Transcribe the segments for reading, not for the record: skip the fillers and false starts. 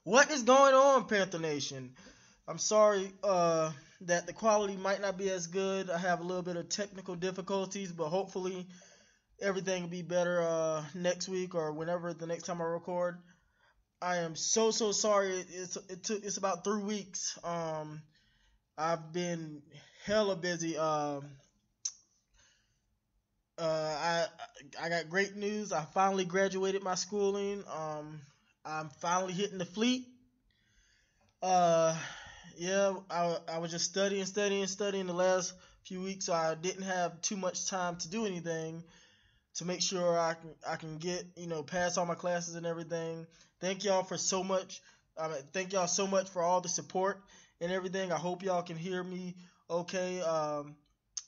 What is going on, Panther Nation? I'm sorry that the quality might not be as good. I have a little bit of technical difficulties, but hopefully everything will be better next week or whenever the next time I record. I am so sorry. It's about 3 weeks. I've been hella busy. I got great news. I finally graduated my schooling. I'm finally hitting the fleet. Uh, yeah, I was just studying the last few weeks, so I didn't have too much time to do anything to make sure I can get pass all my classes and everything. Thank y'all for so much. Thank y'all so much for all the support and everything. I hope y'all can hear me okay.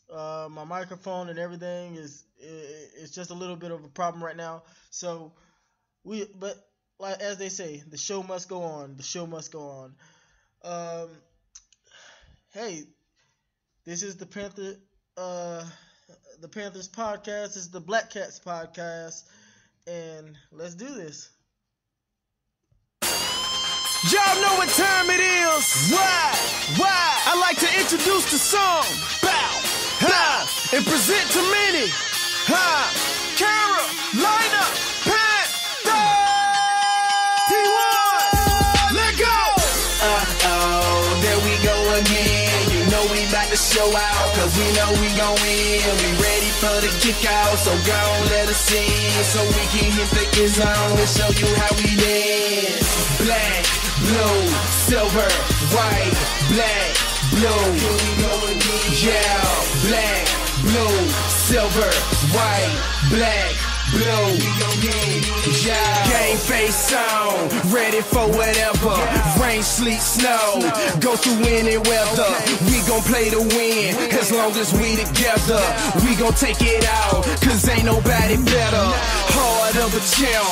My microphone and everything is it's just a little bit of a problem right now. So but like as they say, the show must go on. The show must go on. Um, hey, this is the Panthers podcast. This is the Black Cats podcast, and let's do this. Y'all know what time it is. Why? I like to introduce the song. Bow, ha, and present to many. Ha, Carolina Panthers. T1, let go. There we go again. You know we about to show out, cause we know we gon' win. We ready for the kick out, so go on, let us in, so we can hit the end zone and show you how we dance. Black, blue, silver, white, black, blue. Yeah, black, blue, silver, white, black, blue. Yeah. Game face on, ready for whatever. Rain, sleet, snow, go through any weather. We gon' play to win, as long as we together. We gon' take it out, cause ain't nobody better. Heart of a champ,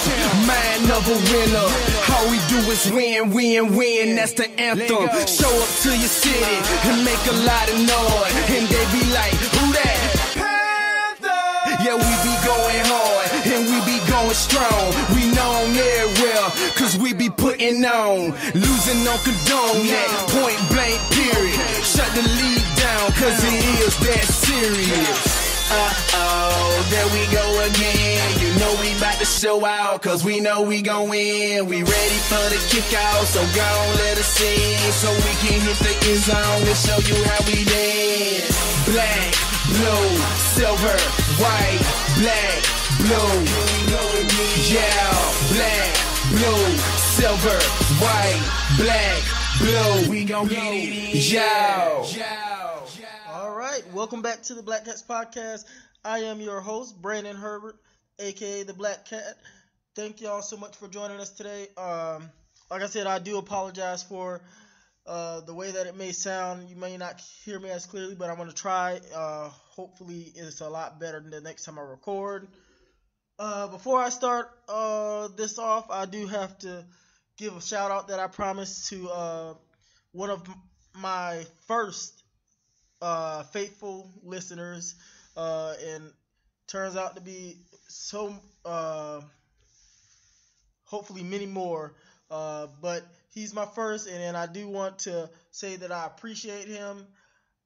mind of a winner. All we do is win, that's the anthem. Show up to your city and make a lot of noise, and they be like, who that? Panther! Yeah, we be going hard, and we be going strong. We known everywhere, cause we be putting on. Losing on condone that, point blank period. Shut the league down, cause it is that serious. There we go again. You know we about to show out, cause we know we gon' win. We ready for the kick out, so go on, let us in, so we can hit the end zone and show you how we dance. Black, blue, silver, white, black, blue. Yeah, black, blue, silver, white, black, blue. We gon' get it. Yo. All right, welcome back to the Black Cats podcast. I am your host, Brandon Herbert, aka the Black Cat. Thank y'all so much for joining us today. Like I said, I do apologize for the way that it may sound. You may not hear me as clearly, but I'm going to try. Hopefully, it's a lot better than the next time I record. Before I start this off, I do have to give a shout out that I promised to one of my first faithful listeners, and turns out to be so hopefully many more, but he's my first, and I do want to say that I appreciate him,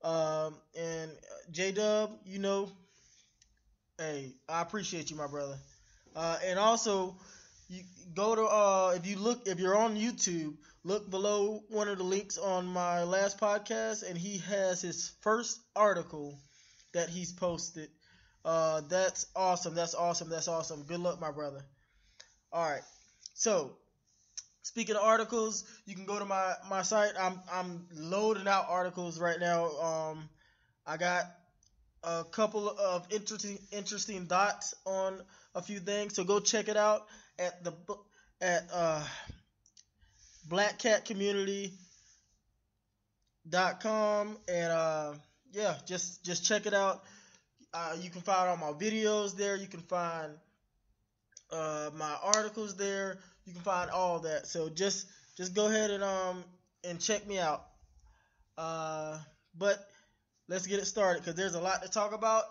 and J-Dub, hey, I appreciate you, my brother. And also, you go to if you're on YouTube, look below one of the links on my last podcast, and he has his first article that he's posted. That's awesome. Good luck, my brother. All right. So, speaking of articles, you can go to my site. I'm loading out articles right now. I got a couple of interesting dots on a few things, so go check it out at blackcatcommunity.com, and just check it out. You can find all my videos there. You can find my articles there. You can find all that. So just go ahead and check me out. But let's get it started, because there's a lot to talk about.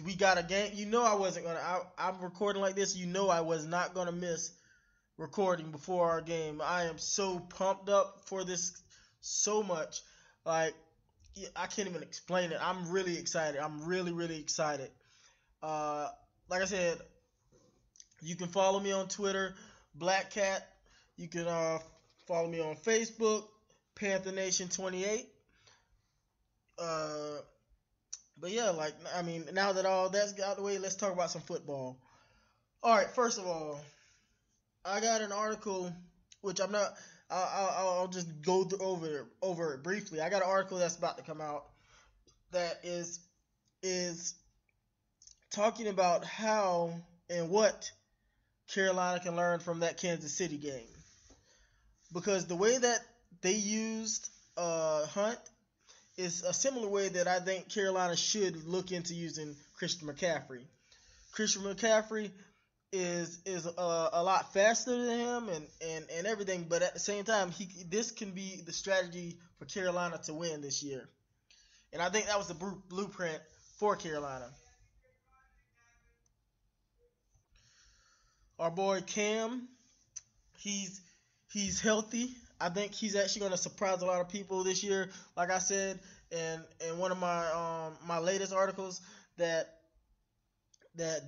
We got a game. I'm recording like this. I was not gonna miss recording before our game. I am so pumped up for this so much. Like, I can't even explain it. I'm really excited. I'm really, really excited. Uh, like I said, you can follow me on Twitter, Black Cat. You can follow me on Facebook, Panther Nation 28. But yeah, like, I mean, now that all that's got out of the way, let's talk about some football. All right, first of all, I got an article, which I'm not. I'll just go over it briefly. I got an article that's about to come out that is talking about how and what Carolina can learn from that Kansas City game, because the way that they used Hunt is a similar way that I think Carolina should look into using Christian McCaffrey. Christian McCaffrey is a lot faster than him and everything, but at the same time, this can be the strategy for Carolina to win this year. And I think that was the blueprint for Carolina. Our boy Cam, he's healthy. I think he's actually going to surprise a lot of people this year. Like I said in one of my latest articles, that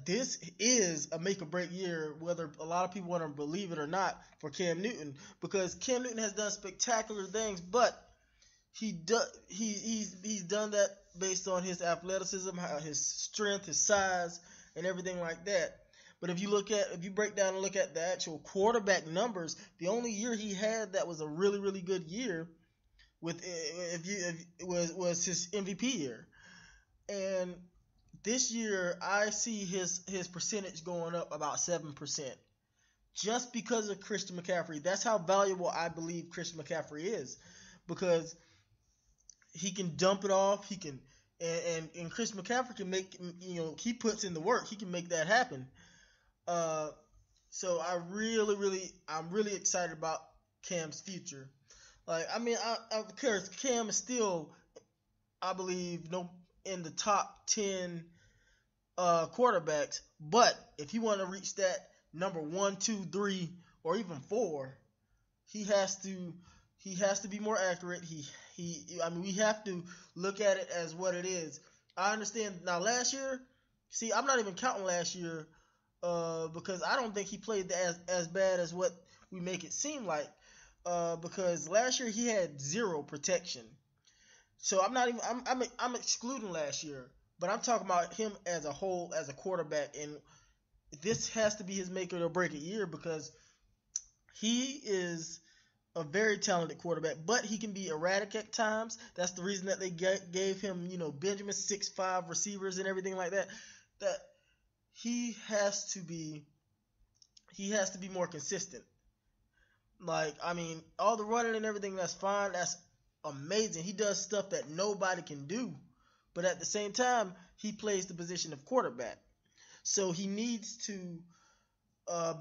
this is a make or break year, whether a lot of people want to believe it or not, for Cam Newton, because Cam Newton has done spectacular things, but he's done that based on his athleticism, his strength, his size, and everything like that. But if you break down and look at the actual quarterback numbers, the only year he had that was a really, really good year was his MVP year. And this year I see his percentage going up about 7%, just because of Christian McCaffrey. That's how valuable I believe Christian McCaffrey is, because he can dump it off. He can, and Christian McCaffrey can make, he puts in the work. He can make that happen. So I'm really excited about Cam's future. Like, I mean, of course, Cam is still, I believe, in the top 10 quarterbacks. But if you want to reach that number 1, 2, 3, or even 4, he has to be more accurate. We have to look at it as what it is. I understand now. Last year, see, I'm not even counting last year. Because I don't think he played as bad as what we make it seem like. Because last year he had zero protection. So I'm excluding last year, but I'm talking about him as a whole, as a quarterback, and this has to be his make or break it year, because he is a very talented quarterback, but he can be erratic at times. That's the reason that they gave him, Benjamin 6'5" receivers and everything like that. That he has to be more consistent. Like, I mean, all the running and everything, that's fine. That's amazing. He does stuff that nobody can do. But at the same time, he plays the position of quarterback. So he needs to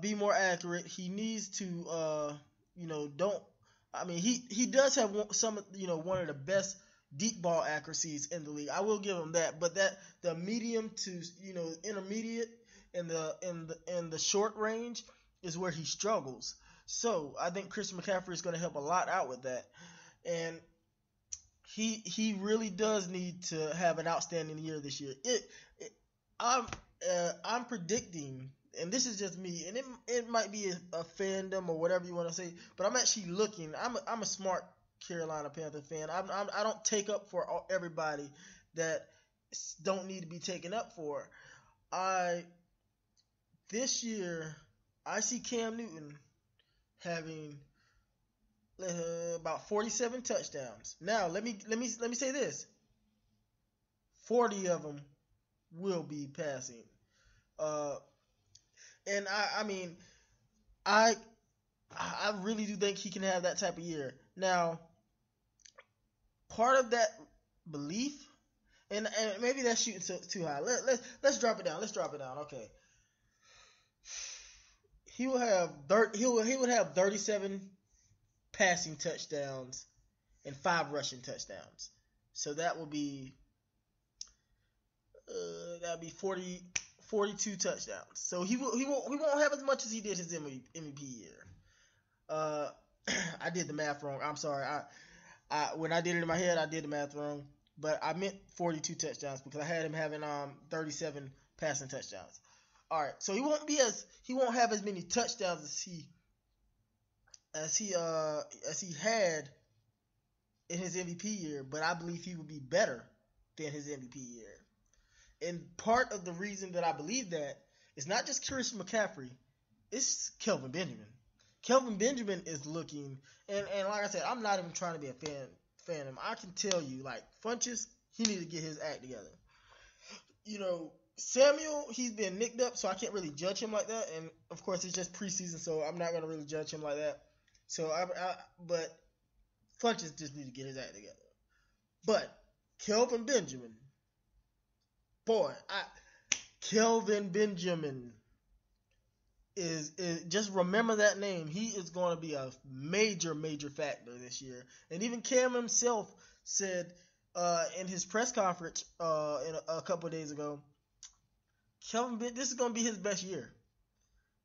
be more accurate. He needs to, he does have one of the best deep ball accuracies in the league. I will give him that. But that the medium to intermediate and the short range is where he struggles. So I think Christian McCaffrey is going to help a lot out with that, and he really does need to have an outstanding year this year. I'm predicting, and this is just me, and it might be a fandom or whatever you want to say, but I'm actually looking. I'm a smart Carolina Panther fan. I don't take up for everybody that don't need to be taken up for. This year I see Cam Newton having about 47 touchdowns. Now let me say this: 40 of them will be passing. And I really do think he can have that type of year. Now, part of that belief, and maybe that's shooting too high. Let's drop it down. Okay. He would have 37 passing touchdowns and 5 rushing touchdowns. So that would be 40 42 touchdowns. So he won't have as much as he did his MVP year. I did the math wrong. I'm sorry. I when I did it in my head, I did the math wrong. But I meant 42 touchdowns because I had him having 37 passing touchdowns. All right, so he won't have as many touchdowns as he had in his MVP year, but I believe he will be better than his MVP year. And part of the reason that I believe that is not just Christian McCaffrey, it's Kelvin Benjamin. Kelvin Benjamin is looking, and like I said, I'm not even trying to be a fan of him. I can tell you, like, Funches, he need to get his act together. You know, Samuel, he's been nicked up, so I can't really judge him like that. And of course, it's just preseason, so I'm not gonna really judge him like that. So but Funches just need to get his act together. But Kelvin Benjamin, Kelvin Benjamin is just remember that name. He is going to be a major factor this year. And even Cam himself said in his press conference a couple of days ago, this is going to be his best year.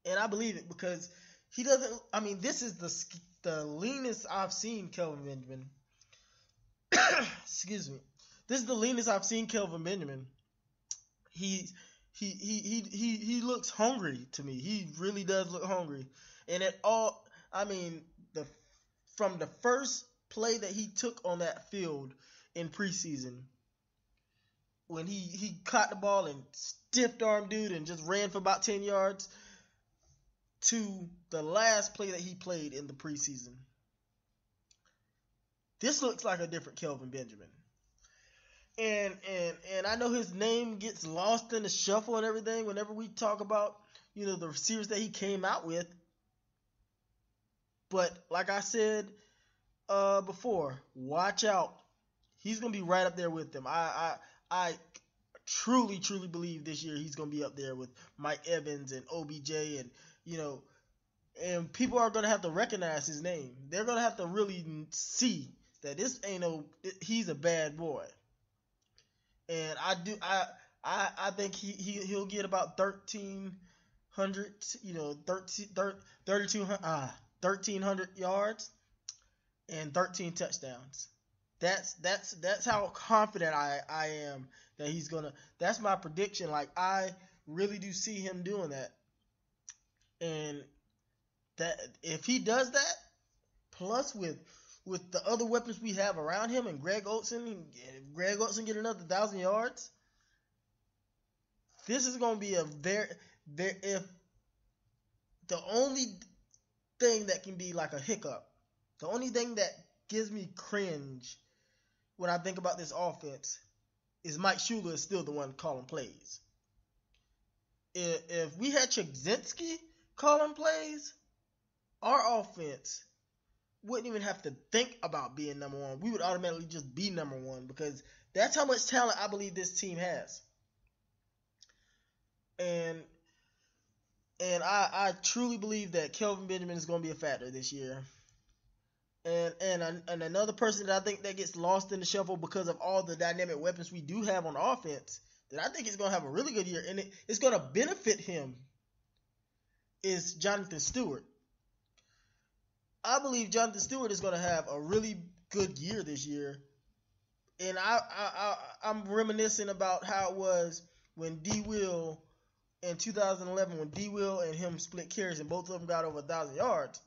And I believe it because he doesn't. I mean, this is the leanest I've seen Kelvin Benjamin. Excuse me. This is the leanest I've seen Kelvin Benjamin. He looks hungry to me. He really does look hungry. And from the first play that he took on that field in preseason, when he caught the ball and stiffed arm dude and just ran for about 10 yards, to the last play that he played in the preseason, this looks like a different Kelvin Benjamin. And I know his name gets lost in the shuffle and everything whenever we talk about, you know, the receivers that he came out with. But like I said before, watch out. He's going to be right up there with them. I truly believe this year he's going to be up there with Mike Evans and OBJ and, you know, and people are going to have to recognize his name. They're going to have to really see that he's a bad boy. And I think he'll get about 1,300, you know, 1,300 yards and 13 touchdowns. That's how confident I am that he's gonna. That's my prediction. Like, I really do see him doing that. And that if he does that, plus with the other weapons we have around him, and Greg Olsen get another 1,000 yards, this is going to be if the only thing that can be like a hiccup, the only thing that gives me cringe when I think about this offense is Mike Shula is still the one calling plays. If we had Chigzinski calling plays, our offense wouldn't even have to think about being number one. We would automatically just be number one because that's how much talent I believe this team has. And I truly believe that Kelvin Benjamin is going to be a factor this year. And another person that I think that gets lost in the shuffle because of all the dynamic weapons we do have on offense, that I think is going to have a really good year, and it's going to benefit him, is Jonathan Stewart. I believe Jonathan Stewart is going to have a really good year this year. And I'm reminiscing about how it was when D. Will in 2011, when D. Will and him split carries and both of them got over 1,000 yards.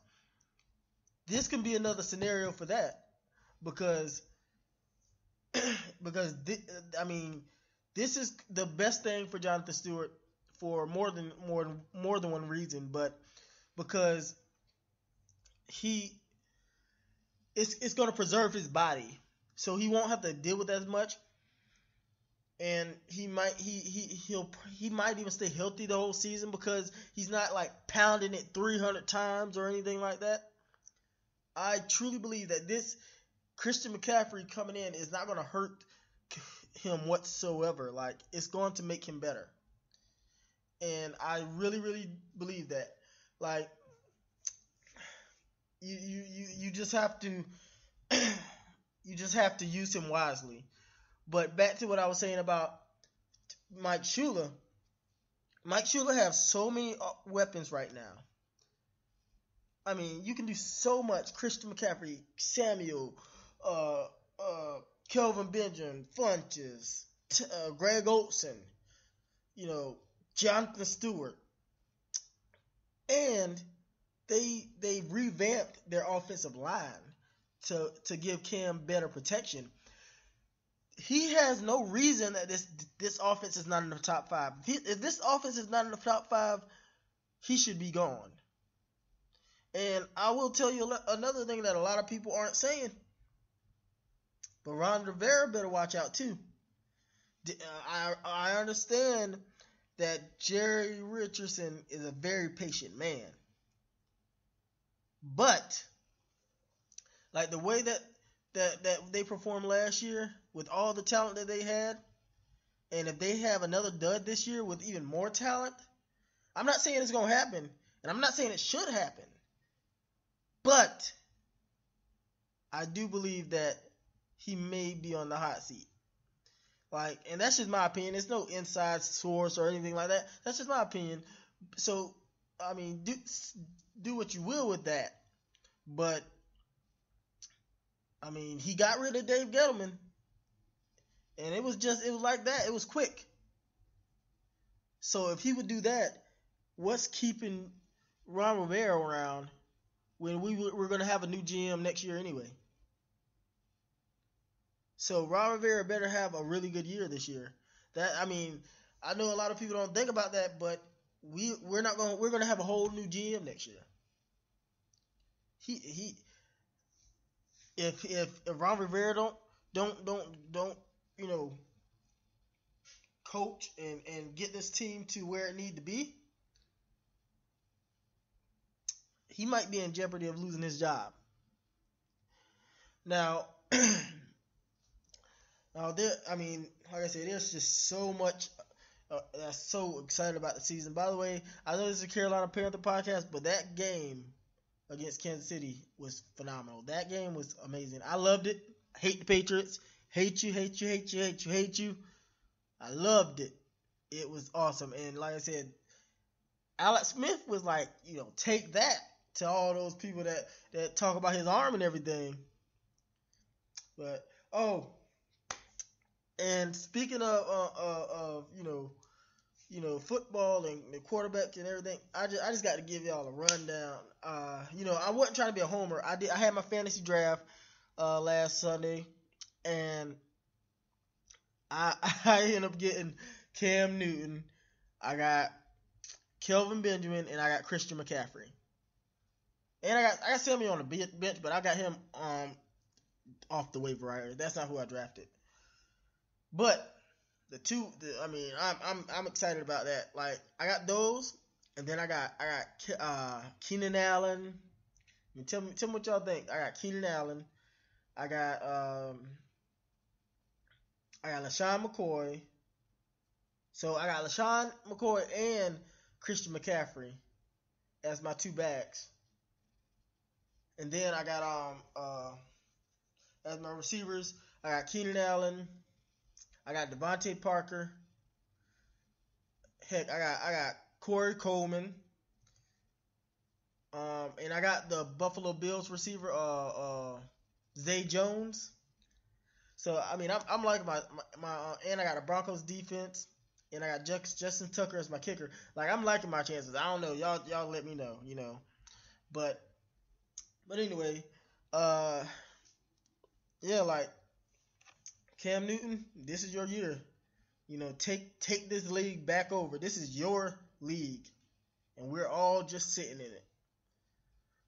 This can be another scenario for that because this is the best thing for Jonathan Stewart for more than one reason, but because it's going to preserve his body, so he won't have to deal with as much, and he might even stay healthy the whole season because he's not like pounding it 300 times or anything like that. I truly believe that this Christian McCaffrey coming in is not going to hurt him whatsoever. Like, it's going to make him better, and I really believe that. Like, you just have to use him wisely. But back to what I was saying about Mike Shula, Mike Schuler has so many weapons right now. I mean, you can do so much. Christian McCaffrey, Samuel, uh, Kelvin Benjamin, Funches, Greg Olsen, Jonathan Stewart, and they revamped their offensive line to give Cam better protection. He has no reason that this offense is not in the top 5. If this offense is not in the top 5, he should be gone. And I will tell you another thing that a lot of people aren't saying, but Ron Rivera better watch out too. I understand that Jerry Richardson is a very patient man, but like the way that they performed last year with all the talent that they had, and if they have another dud this year with even more talent, I'm not saying it's going to happen, and I'm not saying it should happen, but I do believe that he may be on the hot seat. And that's just my opinion. It's no inside source or anything like that. That's just my opinion. So, I mean, do what you will with that. But, I mean, he got rid of Dave Gettleman. And it was like that. It was quick. So, if he would do that, what's keeping Ron Rivera around when we're going to have a new GM next year anyway? So Ron Rivera better have a really good year this year. I know a lot of people don't think about that, but we're going to have a whole new GM next year. If Ron Rivera don't coach and get this team to where it need to be, he might be in jeopardy of losing his job. Now, like I said, there's just so much that's so excited about the season. By the way, I know this is a Carolina Panther podcast, but that game against Kansas City was phenomenal. That game was amazing. I loved it. Hate the Patriots. Hate you. I loved it. It was awesome. And like I said, Alex Smith was like, take that to all those people that talk about his arm and everything. But, and speaking of football and the quarterbacks and everything, I just got to give y'all a rundown. I wasn't trying to be a homer. I had my fantasy draft last Sunday, and I ended up getting Cam Newton. I got Kelvin Benjamin, and I got Christian McCaffrey. And I got Samuel on the bench, but I got him off the waiver wire. That's not who I drafted. But I'm excited about that. Like, I got those, and then I got Keenan Allen. Tell me what y'all think. I got Keenan Allen. I got LaShawn McCoy. So I got LaShawn McCoy and Christian McCaffrey as my two backs. And then I got as my receivers, I got Keenan Allen. I got Devontae Parker. Heck, I got Corey Coleman. And I got the Buffalo Bills receiver, Zay Jones. So I'm liking my and I got a Broncos defense, and I got Justin Tucker as my kicker. Like, I'm liking my chances. I don't know, y'all let me know, But anyway, like, Cam Newton, this is your year. Take this league back over. This is your league, and we're all just sitting in it.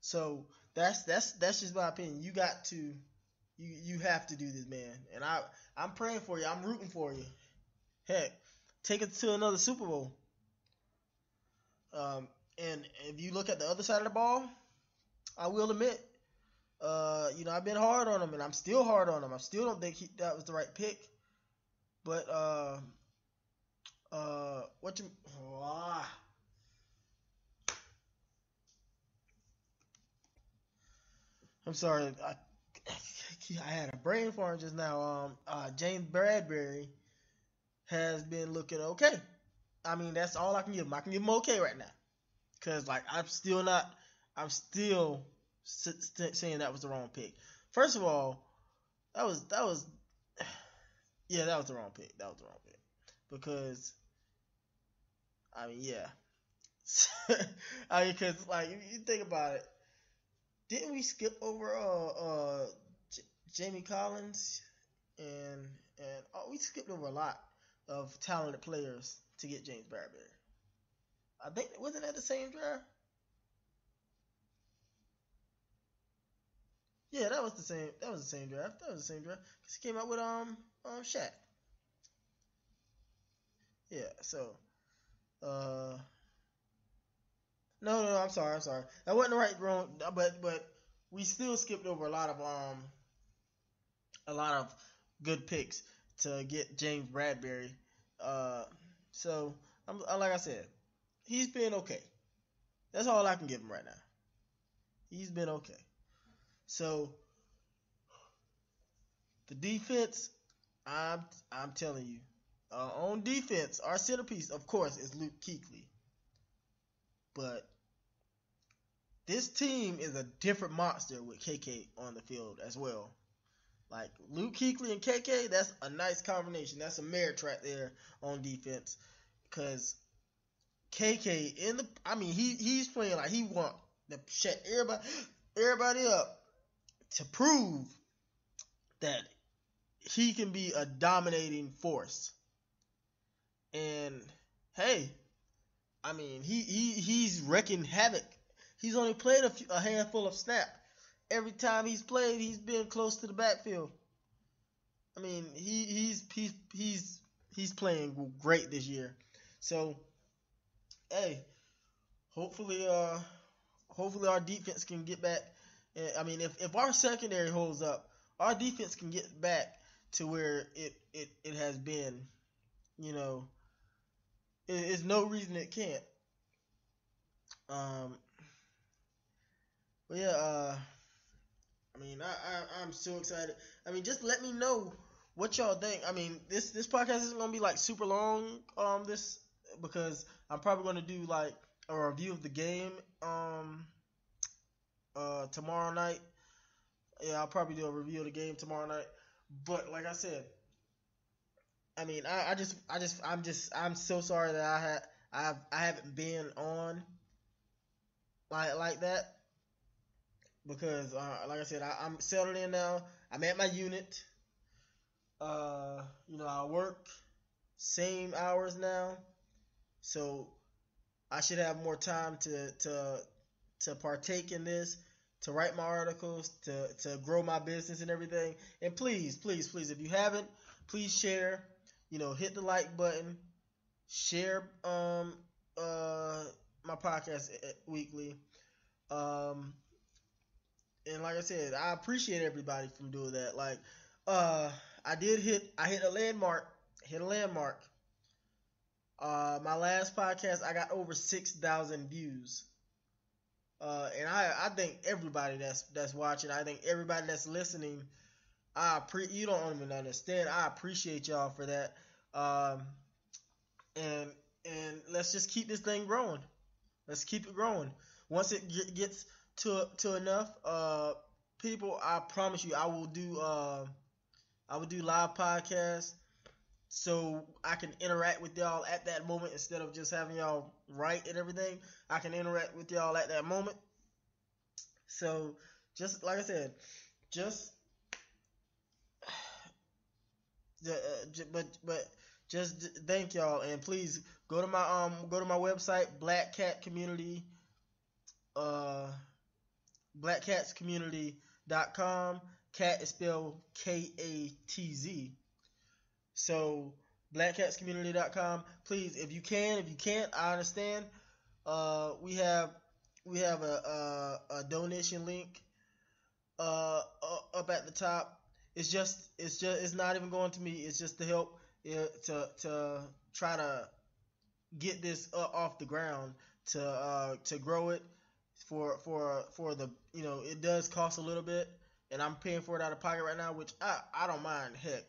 So that's just my opinion. You got to, you have to do this, man. And I'm praying for you. I'm rooting for you. Heck, take it to another Super Bowl. And if you look at the other side of the ball, I will admit, I've been hard on him, and I'm still hard on him. I still don't think that was the right pick. But I'm sorry, I had a brain fart just now. James Bradbury has been looking okay. I mean, that's all I can give him. I can give him okay right now, cause like I'm still saying that was the wrong pick. First of all, that was yeah, that was the wrong pick. That was the wrong pick because I mean, yeah, I mean, cause like if you think about it, didn't we skip over Jamie Collins and we skipped over a lot of talented players to get James Bradbury. I think wasn't that the same draft? Yeah, that was the same. That was the same draft. That was the same draft because he came out with Shaq. Yeah. So no, I'm sorry. That wasn't the right wrong, but we still skipped over a lot of good picks to get James Bradbury. So like I said, he's been okay. That's all I can give him right now. He's been okay. So the defense, I'm telling you, on defense, our centerpiece, of course, is Luke Kuechly. But this team is a different monster with KK on the field as well. Like Luke Kuechly and KK, that's a nice combination. That's a merit right there on defense. Because KK he's playing like he want to shut everybody up to prove that he can be a dominating force. And hey, I mean he's wrecking havoc. He's only played a handful of snaps. Every time he's played, he's been close to the backfield. I mean, he's playing great this year. So, hey, hopefully our defense can get back. I mean, if our secondary holds up, our defense can get back to where it has been. You know, there's no reason it can't. But yeah, I mean, I'm so excited. I mean, just let me know what y'all think. I mean, this podcast isn't gonna be like super long. Because I'm probably gonna do like a review of the game. Tomorrow night. Yeah, I'll probably do a review of the game tomorrow night. But like I said, I mean, I'm so sorry that I haven't been on like that. Because, like I said, I'm settled in now. I'm at my unit. I work same hours now, so I should have more time to partake in this, to write my articles, to grow my business and everything. And please, if you haven't, please share. Hit the like button. Share my podcast weekly. And like I said, I appreciate everybody from doing that. Like, I hit a landmark. My last podcast, I got over 6,000 views. And I think everybody that's watching, I think everybody that's listening, you don't even understand. I appreciate y'all for that. And let's just keep this thing growing. Let's keep it growing. Once it gets to enough people, I promise you I will do live podcasts so I can interact with y'all at that moment instead of just having y'all write and everything. I can interact with y'all at that moment. So just like I said, just thank y'all, and please go to my website, blackcatscommunity.com. Cat is spelled Katz. So blackcatscommunity.com. Please, if you can't, I understand. We have a donation link up at the top. It's not even going to me. It's just to help to try to get this off the ground, to grow it for the, it does cost a little bit, and I'm paying for it out of pocket right now, which I don't mind, heck.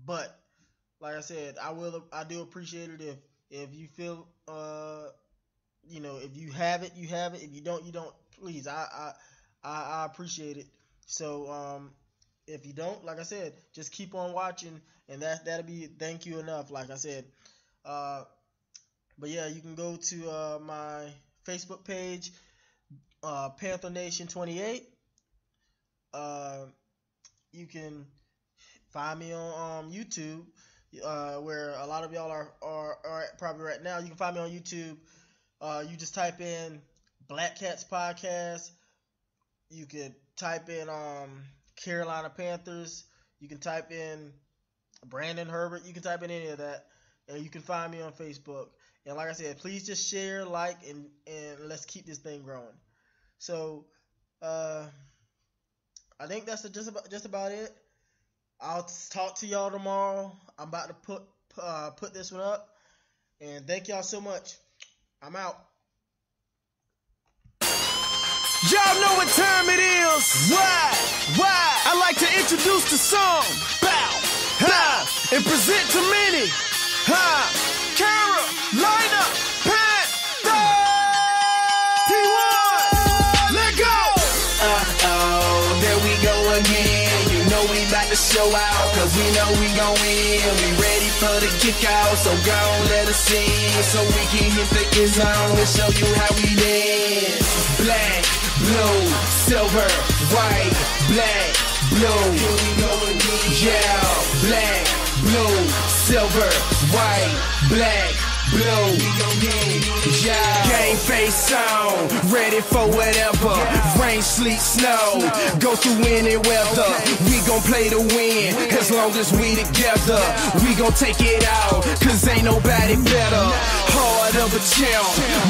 But like I said, I do appreciate it If you feel, if you have it, you have it. If you don't, you don't. Please, I appreciate it. So, if you don't, like I said, just keep on watching, and that'll be thank you enough. Like I said, but yeah, you can go to my Facebook page, Panther Nation 28. You can find me on YouTube, where a lot of y'all are at probably right now. You can find me on YouTube. You just type in Black Katz Podcast. You could type in Carolina Panthers. You can type in Brandon Herbert. You can type in any of that, and you can find me on Facebook. And like I said, please just share, like, and let's keep this thing growing. So, I think that's just about it. I'll talk to y'all tomorrow. I'm about to put this one up, and thank y'all so much. I'm out. Y'all know what time it is. Why? I like to introduce the song. Bow, ha, and present to many. Ha, Carolina Panthers. T1, let go. There we go again. You know we about to show out, cause we know we gon' win. We ready for the kick out, so go on, let us in, so we can hit the end zone and show you how we dance. Black, blue, silver, white, black, blue. Here we go again. Yeah, black, blue, silver, white, black, blue. We gon' get it. Yeah. Game face on, ready for whatever. Rain, sleet, snow, go through any weather. We gon' play to win, as long as we together. We gon' take it out, cause ain't nobody better. Heart of a champ,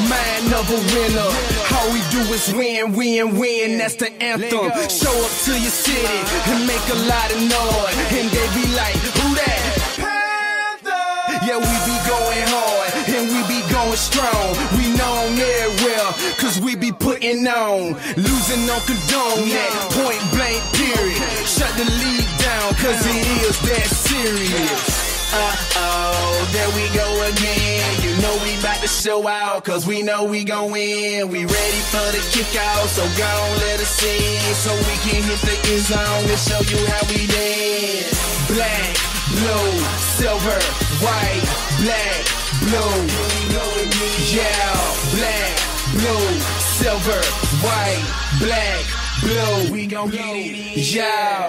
mind of a winner. All we do is win, win, win, that's the anthem. Show up to your city and make a lot of noise, and they be like, who that? Panther! Yeah, we be going hard, and we be going strong. We known everywhere, cause we be putting on. Losing on condone that, point blank period. Shut the league down, cause it is that serious. There we go again. You know we about to show out, cause we know we gon' win. We ready for the kick out, so go on, let us in, so we can hit the end zone and show you how we dance. Black, blue, silver, white, black, blue. Yeah, black, blue, silver, white, black, blue. We gon' get it. Yeah.